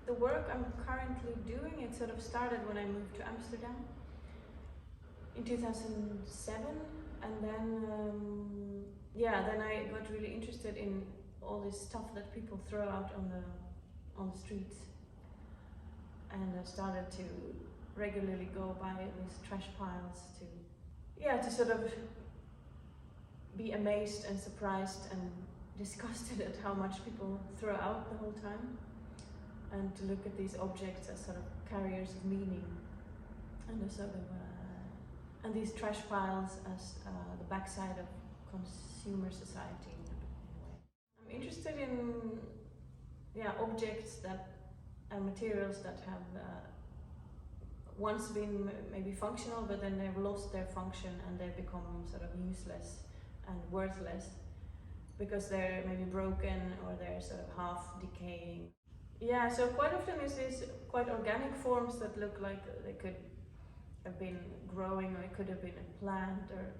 The work I'm currently doing, it sort of started when I moved to Amsterdam in 2007, and then I got really interested in all this stuff that people throw out on the streets, and I started to regularly go by these trash piles to sort of be amazed and surprised and disgusted at how much people throw out the whole time, and to look at these objects as sort of carriers of meaning, and a sort of and these trash piles as the backside of consumer society in a way. I'm interested in objects and materials that have once been maybe functional, but then they've lost their function and they've become sort of useless and worthless because they're maybe broken or they're sort of half decaying. Yeah, so quite often it's these quite organic forms that look like they could have been growing, or it could have been a plant, or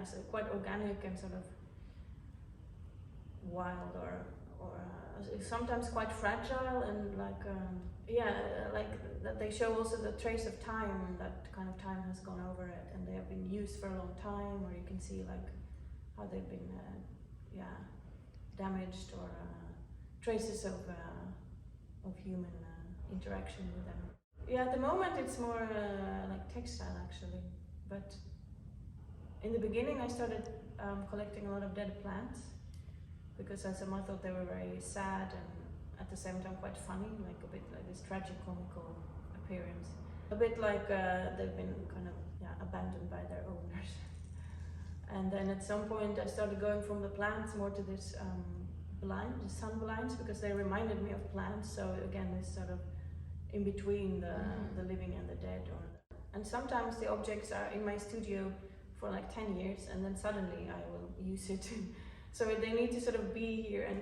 so quite organic and sort of wild, or sometimes quite fragile, and like that they show also the trace of time, that kind of time has gone over it and they have been used for a long time, or you can see like how they've been damaged, or traces of human interaction with them. Yeah, at the moment it's more like textile actually, but in the beginning I started collecting a lot of dead plants because I thought they were very sad and at the same time quite funny, like a bit like this tragicomical appearance. A bit like they've been kind of abandoned by their owners. And then at some point I started going from the plants more to this the sun blinds, because they reminded me of plants. So again, this sort of in between the living and the dead. And sometimes the objects are in my studio for like 10 years and then suddenly I will use it. So they need to sort of be here, and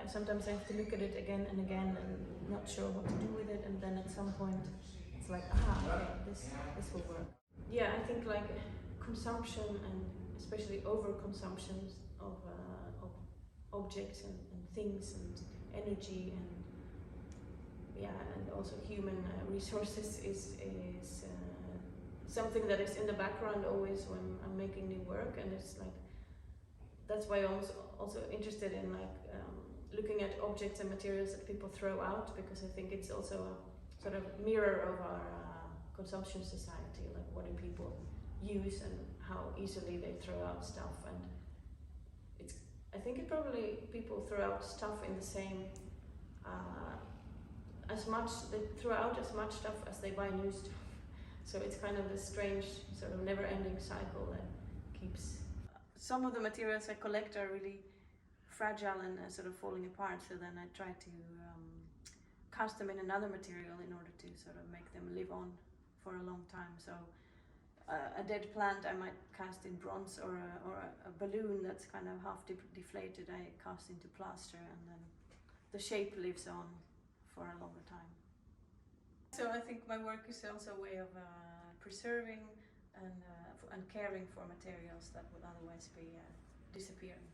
sometimes I have to look at it again and again and not sure what to do with it, and then at some point it's like, okay, this will work. Yeah, I think like consumption, and especially overconsumption of objects and things and energy and also human resources is something that is in the background always when I'm making new work, and it's like that's why I'm also interested in like looking at objects and materials that people throw out, because I think it's also a sort of mirror of our consumption society. Like, what do people use and how easily they throw out stuff, and I think it probably people throw out stuff in the same they throw out as much stuff as they buy new stuff. So it's kind of this strange sort of never-ending cycle that keeps. Some of the materials I collect are really fragile and sort of falling apart, so then I try to cast them in another material in order to sort of make them live on for a long time. So a dead plant I might cast in bronze, or a balloon that's kind of half deflated I cast into plaster, and then the shape lives on for a longer time. So I think my work is also a way of preserving and caring for materials that would otherwise be disappearing.